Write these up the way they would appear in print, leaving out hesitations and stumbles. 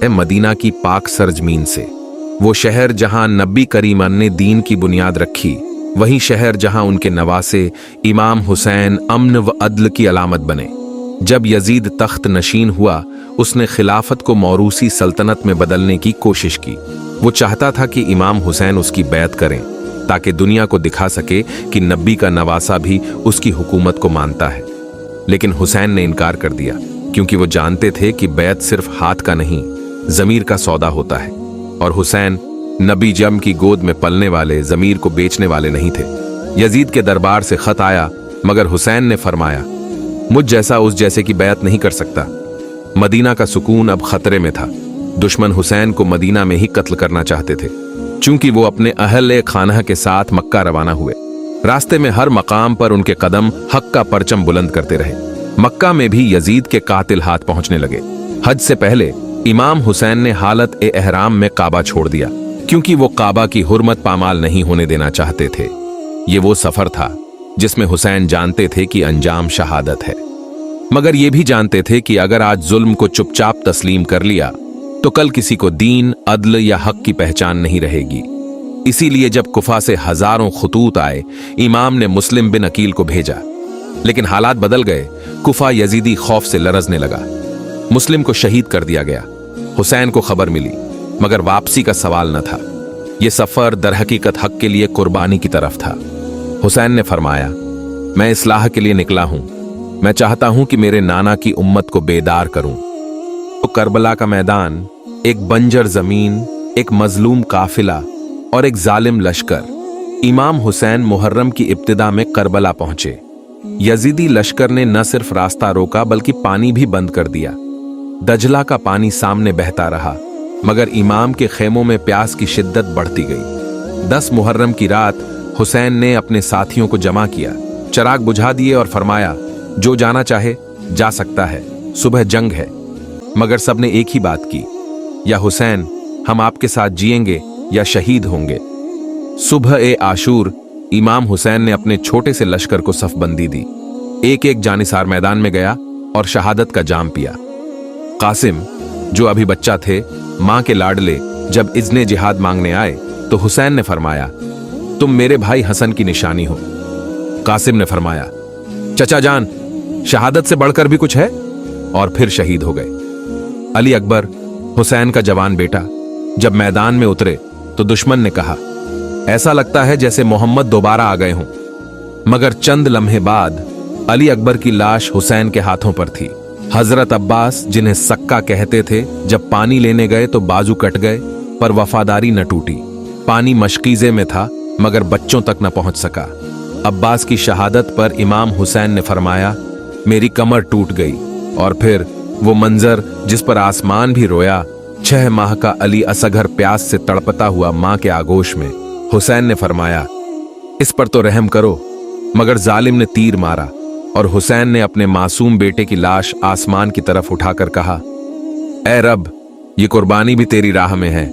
Medina की पाक सरजमीन से। वो शहर जहां नबी करीम ने दीन की बुनियाद रखी, वही शहर जहां उनके नवासे इमाम हुसैन अमन व अदल की अलामत बने। जब यजीद तख्त नशीन हुआ, उसने खिलाफत को मौरूसी सल्तनत में बदलने की कोशिश की। वो चाहता था कि इमाम हुसैन उसकी बैत करें, ताकि दुनिया को दिखा सके कि नबी का नवासा भी उसकी हुकूमत को मानता है। लेकिन हुसैन ने इनकार कर दिया, क्योंकि वो जानते थे कि बैत सिर्फ हाथ का नहीं, जमीर का सौदा होता है। और हुसैन नबी जम की गोद में पलने वाले, जमीर को बेचने वाले नहीं थे। यजीद के दरबार से खत आया, मगर हुसैन ने फरमाया, मुझ जैसा उस जैसे की बैत नहीं कर सकता। मदीना का सुकून अब खतरे में था। दुश्मन हुसैन को मदीना में ही कत्ल करना चाहते थे। चूंकि वो अपने अहले खाना के साथ मक्का रवाना हुए, रास्ते में हर मकाम पर उनके कदम हक का परचम बुलंद करते रहे। मक्का में भी यजीद के कातिल हाथ पहुंचने लगे। हज से पहले इमाम हुसैन ने हालत ए एहराम में काबा छोड़ दिया, क्योंकि वो काबा की हुर्मत पामाल नहीं होने देना चाहते थे। ये वो सफर था जिसमें हुसैन जानते थे कि अंजाम शहादत है, मगर ये भी जानते थे कि अगर आज जुल्म को चुपचाप तस्लीम कर लिया तो कल किसी को दीन, अदल या हक की पहचान नहीं रहेगी। इसीलिए जब कुफा से हजारों खतूत आए, इमाम ने मुस्लिम बिन अकील को भेजा। लेकिन हालात बदल गए। कुफा यजीदी खौफ से लरजने लगा। मुस्लिम को शहीद कर दिया गया। हुसैन को खबर मिली, मगर वापसी का सवाल न था। यह सफर दरहकीकत हक के लिए कुर्बानी की तरफ था। हुसैन ने फरमाया, मैं इस्लाह के लिए निकला हूं। मैं चाहता हूं कि मेरे नाना की उम्मत को बेदार करूं। तो करबला का मैदान, एक बंजर जमीन, एक मजलूम काफिला और एक जालिम लश्कर। इमाम हुसैन मुहर्रम की इब्तिदा में करबला पहुंचे। यजीदी लश्कर ने न सिर्फ रास्ता रोका, बल्कि पानी भी बंद कर दिया। दजला का पानी सामने बहता रहा, मगर इमाम के खेमों में प्यास की शिद्दत बढ़ती गई। 10 मुहर्रम की रात हुसैन ने अपने साथियों को जमा किया, चराग बुझा दिए और फरमाया, जो जाना चाहे जा सकता है, सुबह जंग है। मगर सबने एक ही बात की, या हुसैन, हम आपके साथ जिएंगे या शहीद होंगे। सुबह ए आशूर इमाम हुसैन ने अपने छोटे से लश्कर को सफबंदी दी। एक एक जानिसार मैदान में गया और शहादत का जाम पिया। कासिम, जो अभी बच्चा थे, मां के लाडले, जब इज़्ने जिहाद मांगने आए तो हुसैन ने फरमाया, तुम मेरे भाई हसन की निशानी हो। कासिम ने फरमाया, चचा जान, शहादत से बढ़कर भी कुछ है? और फिर शहीद हो गए। अली अकबर, हुसैन का जवान बेटा, जब मैदान में उतरे तो दुश्मन ने कहा, ऐसा लगता है जैसे मोहम्मद दोबारा आ गए हों। मगर चंद लम्हे बाद अली अकबर की लाश हुसैन के हाथों पर थी। हजरत अब्बास, जिन्हें सक्का कहते थे, जब पानी लेने गए तो बाजू कट गए, पर वफादारी न टूटी। पानी मशकीजे में था, मगर बच्चों तक न पहुंच सका। अब्बास की शहादत पर इमाम हुसैन ने फरमाया, मेरी कमर टूट गई। और फिर वो मंजर जिस पर आसमान भी रोया, 6 माह का अली असगर प्यास से तड़पता हुआ मां के आगोश में। हुसैन ने फरमाया, इस पर तो रहम करो। मगर जालिम ने तीर मारा और हुसैन ने अपने मासूम बेटे की लाश आसमान की तरफ उठाकर कहा, ऐ रब, ये कुर्बानी भी तेरी राह में है।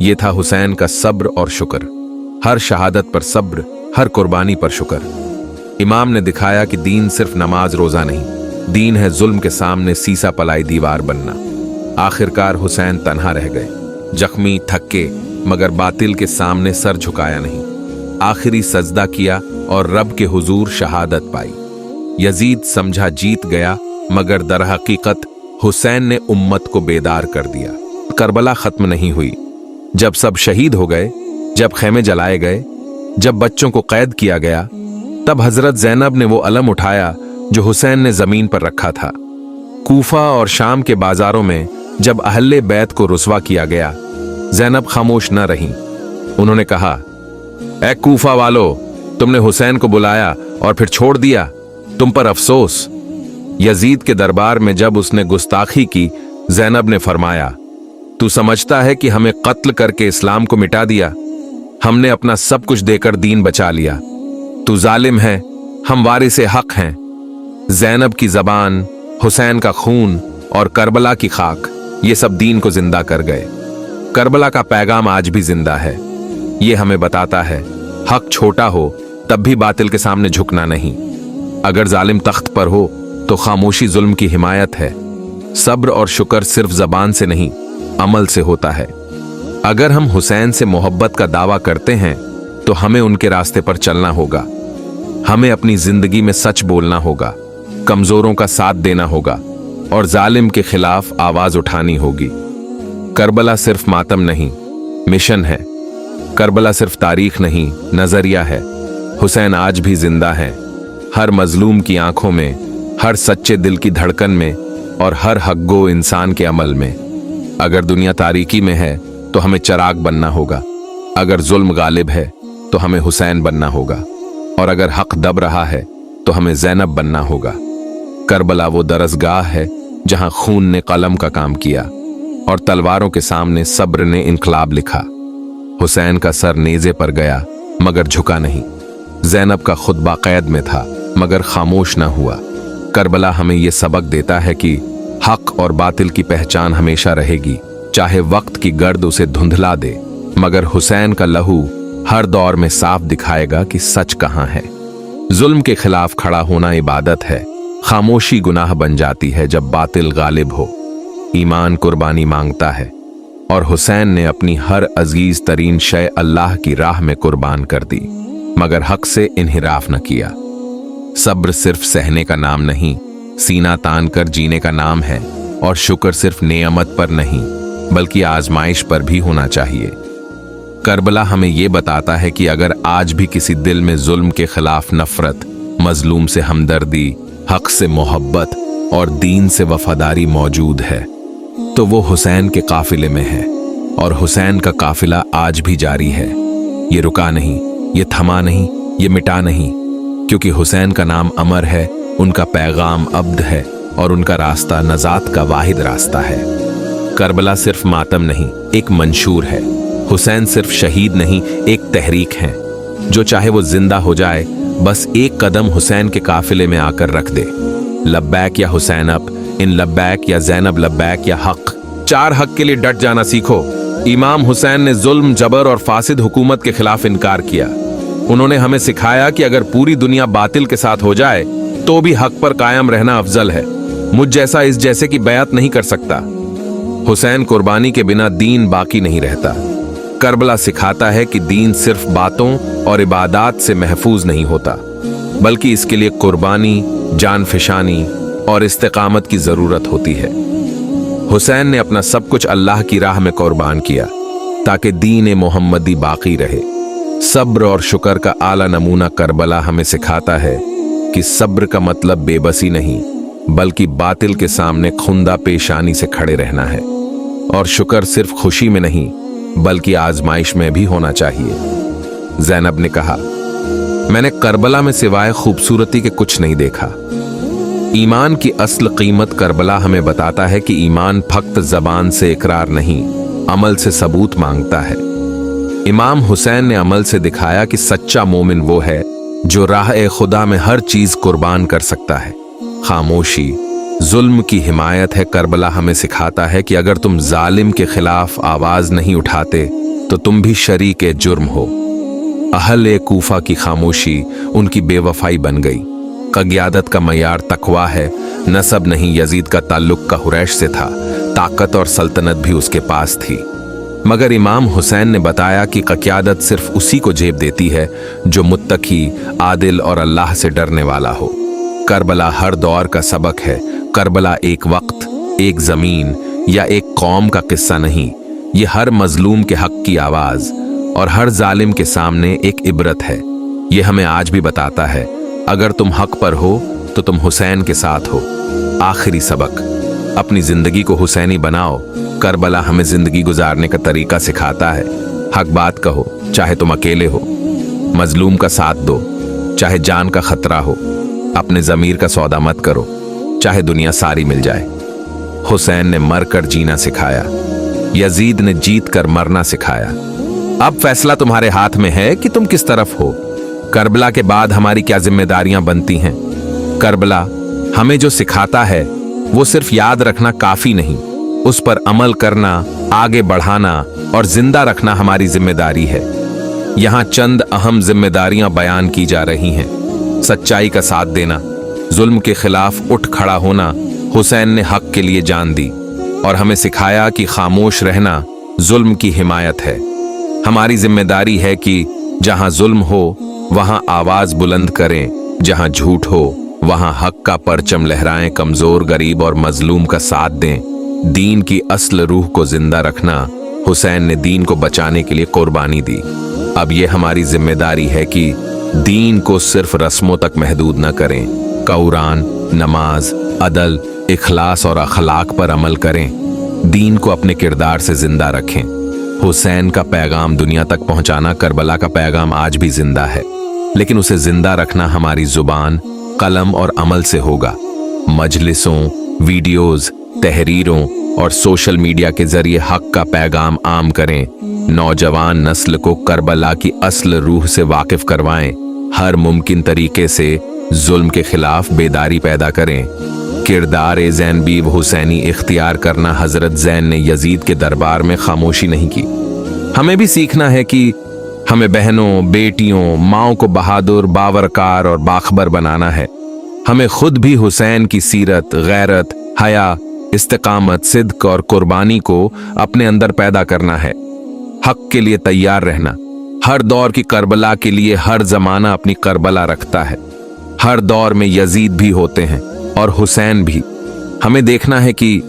ये था हुसैन का सब्र और शुक्र। हर शहादत पर सब्र, हर कुर्बानी पर शुक्र। इमाम ने दिखाया कि दीन सिर्फ नमाज रोजा नहीं, दीन है जुल्म के सामने सीसा पलाई दीवार बनना। आखिरकार हुसैन तन्हा रह गए, जख्मी, थक्के, मगर बातिल के सामने सर झुकाया नहीं। आखिरी सजदा किया और रब के हुजूर शहादत पाई। यजीद समझा जीत गया, मगर दरहकीकत हुसैन ने उम्मत को बेदार कर दिया। करबला खत्म नहीं हुई। जब सब शहीद हो गए, जब खेमे जलाए गए, जब बच्चों को कैद किया गया, तब हजरत ज़ैनब ने वो अलम उठाया जो हुसैन ने जमीन पर रखा था। कूफा और शाम के बाजारों में जब अहले बैत को रुस्वा किया गया, ज़ैनब खामोश न रहीं। उन्होंने कहा, ऐ कूफा वालो, तुमने हुसैन को बुलाया और फिर छोड़ दिया, तुम पर अफसोस। यजीद के दरबार में जब उसने गुस्ताखी की, ज़ैनब ने फरमाया, तू समझता है कि हमें कत्ल करके इस्लाम को मिटा दिया? हमने अपना सब कुछ देकर दीन बचा लिया। तू जालिम है, हम वारिसे हक हैं। ज़ैनब की जबान, हुसैन का खून और करबला की खाक, ये सब दीन को जिंदा कर गए। करबला का पैगाम आज भी जिंदा है। ये हमें बताता है, हक छोटा हो तब भी बातिल के सामने झुकना नहीं। अगर जालिम तख्त पर हो तो खामोशी जुल्म की हिमायत है। सब्र और शुक्र सिर्फ जबान से नहीं, अमल से होता है। अगर हम हुसैन से मोहब्बत का दावा करते हैं तो हमें उनके रास्ते पर चलना होगा। हमें अपनी जिंदगी में सच बोलना होगा, कमजोरों का साथ देना होगा और जालिम के खिलाफ आवाज उठानी होगी। करबला सिर्फ मातम नहीं, मिशन है। करबला सिर्फ तारीख नहीं, नजरिया है। हुसैन आज भी जिंदा है, हर मजलूम की आंखों में, हर सच्चे दिल की धड़कन में और हर हक़गो इंसान के अमल में। अगर दुनिया तारीकी में है तो हमें चिराग बनना होगा, अगर जुल्म गालिब है तो हमें हुसैन बनना होगा, और अगर हक दब रहा है तो हमें ज़ैनब बनना होगा। करबला वो दरसगाह है जहां खून ने कलम का काम किया और तलवारों के सामने सब्र ने इनकलाब लिखा। हुसैन का सर नेज़े पर गया मगर झुका नहीं। ज़ैनब का खुतबा कैद में था मगर खामोश न हुआ। करबला हमें यह सबक देता है कि हक और बातिल की पहचान हमेशा रहेगी, चाहे वक्त की गर्द उसे धुंधला दे, मगर हुसैन का लहू हर दौर में साफ दिखाएगा कि सच कहां है। जुल्म के खिलाफ खड़ा होना इबादत है, खामोशी गुनाह बन जाती है जब बातिल गालिब हो। ईमान कुर्बानी मांगता है और हुसैन ने अपनी हर अजीज तरीन शय अल्लाह की राह में कुर्बान कर दी, मगर हक से इन्हिराफ न किया। सब्र सिर्फ सहने का नाम नहीं, सीना तान कर जीने का नाम है, और शुक्र सिर्फ नेमत पर नहीं बल्कि आजमाइश पर भी होना चाहिए। करबला हमें यह बताता है कि अगर आज भी किसी दिल में जुल्म के खिलाफ नफरत, मजलूम से हमदर्दी, हक से मोहब्बत और दीन से वफादारी मौजूद है तो वो हुसैन के काफिले में है, और हुसैन का काफिला आज भी जारी है। ये रुका नहीं, ये थमा नहीं, ये मिटा नहीं, क्योंकि हुसैन का नाम अमर है, उनका पैगाम अब्द है और उनका रास्ता नजात का वाहिद रास्ता है। करबला सिर्फ मातम नहीं, एक मंशूर है। हुसैन सिर्फ शहीद नहीं, एक तहरीक है। जो चाहे वो जिंदा हो जाए, बस एक कदम हुसैन के काफिले में आकर रख दे। लब्बैक या हुसैनब, इन लब्बैक या ज़ैनब लब्बैक या हक, चार हक के लिए डट जाना सीखो। इमाम हुसैन ने जुल्म, जबर और फासिद हुकूमत के खिलाफ इनकार किया। उन्होंने हमें सिखाया कि अगर पूरी दुनिया बातिल के साथ हो जाए तो भी हक पर कायम रहना अफजल है। मुझ जैसा इस जैसे की बैत नहीं कर सकता। हुसैन कुर्बानी के बिना दीन बाकी नहीं रहता। करबला सिखाता है कि दीन सिर्फ बातों और इबादात से महफूज नहीं होता, बल्कि इसके लिए कुर्बानी, जान फिशानी और इस्तिकामत की जरूरत होती है। हुसैन ने अपना सब कुछ अल्लाह की राह में कुर्बान किया ताकि दीन मोहम्मदी बाकी रहे। सब्र और शुक्र का आला नमूना करबला हमें सिखाता है कि सब्र का मतलब बेबसी नहीं बल्कि बातिल के सामने खुंदा पेशानी से खड़े रहना है, और शुक्र सिर्फ खुशी में नहीं बल्कि आजमाइश में भी होना चाहिए। ज़ैनब ने कहा, मैंने करबला में सिवाय खूबसूरती के कुछ नहीं देखा। ईमान की असल कीमत करबला हमें बताता है कि ईमान फक्त जबान से इकरार नहीं, अमल से सबूत मांगता है। इमाम हुसैन ने अमल से दिखाया कि सच्चा मोमिन वो है जो राह खुदा में हर चीज कुर्बान कर सकता है। खामोशी जुल्म की हिमायत है। करबला हमें सिखाता है कि अगर तुम जालिम के खिलाफ आवाज नहीं उठाते तो तुम भी शरीक जुर्म हो। अहले कूफा की खामोशी उनकी बेवफाई बन गई। क़यादत का मयार तकवा है, नसब नहीं। यजीद का ताल्लुक का हुरैश से था, ताकत और सल्तनत भी उसके पास थी, मगर इमाम हुसैन ने बताया कि क़यादत सिर्फ उसी को जेब देती है जो मुत्तकी, आदिल और अल्लाह से डरने वाला हो। करबला हर दौर का सबक है। करबला एक वक्त, एक जमीन या एक कौम का किस्सा नहीं, ये हर मजलूम के हक की आवाज और हर जालिम के सामने एक इबरत है। ये हमें आज भी बताता है, अगर तुम हक पर हो तो तुम हुसैन के साथ हो। आखिरी सबक, अपनी जिंदगी को हुसैनी बनाओ। करबला हमें जिंदगी गुजारने का तरीका सिखाता है। हक बात कहो, चाहे तुम अकेले हो। मजलूम का साथ दो, चाहे जान का खतरा हो। अपने जमीर का सौदा मत करो, चाहे दुनिया सारी मिल जाए। हुसैन ने मर कर जीना सिखाया, यजीद ने जीत कर मरना सिखाया। अब फैसला तुम्हारे हाथ में है कि तुम किस तरफ हो। करबला के बाद हमारी क्या जिम्मेदारियां बनती हैं। करबला हमें जो सिखाता है वो सिर्फ याद रखना काफी नहीं, उस पर अमल करना, आगे बढ़ाना और जिंदा रखना हमारी जिम्मेदारी है। यहां चंद अहम जिम्मेदारियां बयान की जा रही हैं। सच्चाई का साथ देना, जुल्म के खिलाफ उठ खड़ा होना। हुसैन ने हक के लिए जान दी। और हमें सिखाया कि खामोश रहना जुल्म की हिमायत है। हमारी जिम्मेदारी है कि जहां जुल्म हो वहां आवाज बुलंद करें, जहां झूठ हो वहां हक का परचम लहराएं, कमजोर, गरीब और मजलूम का साथ दें। दीन की असल रूह को जिंदा रखना। हुसैन ने दीन को बचाने के लिए कुर्बानी दी। अब यह हमारी जिम्मेदारी है कि दीन को सिर्फ रस्मों तक महदूद न करें। कुरान, नमाज, अदल, इखलास और अखलाक पर अमल करें। दीन को अपने किरदार से जिंदा रखें। हुसैन का पैगाम दुनिया तक पहुंचाना, करबला का पैगाम आज भी जिंदा है, लेकिन उसे जिंदा रखना हमारी जुबान, कलम और अमल से होगा। मजलिसों, वीडियोस, तहरीरों और सोशल मीडिया के जरिए हक का पैगाम आम करें। नौजवान नस्ल को करबला की असल रूह से वाकिफ करवाएं। हर मुमकिन तरीके से जुल्म के खिलाफ बेदारी पैदा करें। किरदार ज़ैनबीव हुसैनी इख्तियार करना। हजरत ज़ैन ने यजीद के दरबार में खामोशी नहीं की। हमें भी सीखना है कि हमें बहनों, बेटियों, माओं को बहादुर, बावरकार और बाखबर बनाना है। हमें खुद भी हुसैन की सीरत, गैरत, हया, इस्तिकामत, सिद्क और कुर्बानी को अपने अंदर पैदा करना है। हक के लिए तैयार रहना। हर दौर की करबला के लिए हर जमाना अपनी करबला रखता है। हर दौर में यजीद भी होते हैं और हुसैन भी। हमें देखना है कि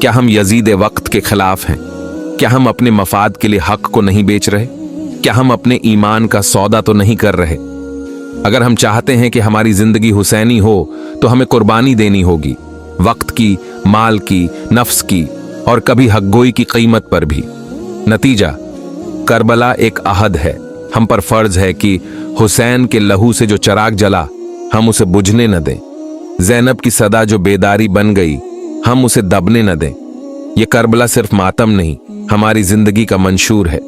क्या हम यजीद वक्त के खिलाफ हैं? क्या हम अपने मफाद के लिए हक को नहीं बेच रहे? क्या हम अपने ईमान का सौदा तो नहीं कर रहे? अगर हम चाहते हैं कि हमारी जिंदगी हुसैनी हो तो हमें कुर्बानी देनी होगी, वक्त की, माल की, नफ्स की और कभी हक़गोई की कीमत पर भी। नतीजा, करबला एक अहद है। हम पर फर्ज है कि हुसैन के लहू से जो चिराग जला हम उसे बुझने न दें। ज़ैनब की सदा जो बेदारी बन गई हम उसे दबने न दें। यह करबला सिर्फ मातम नहीं, हमारी जिंदगी का मंशूर है।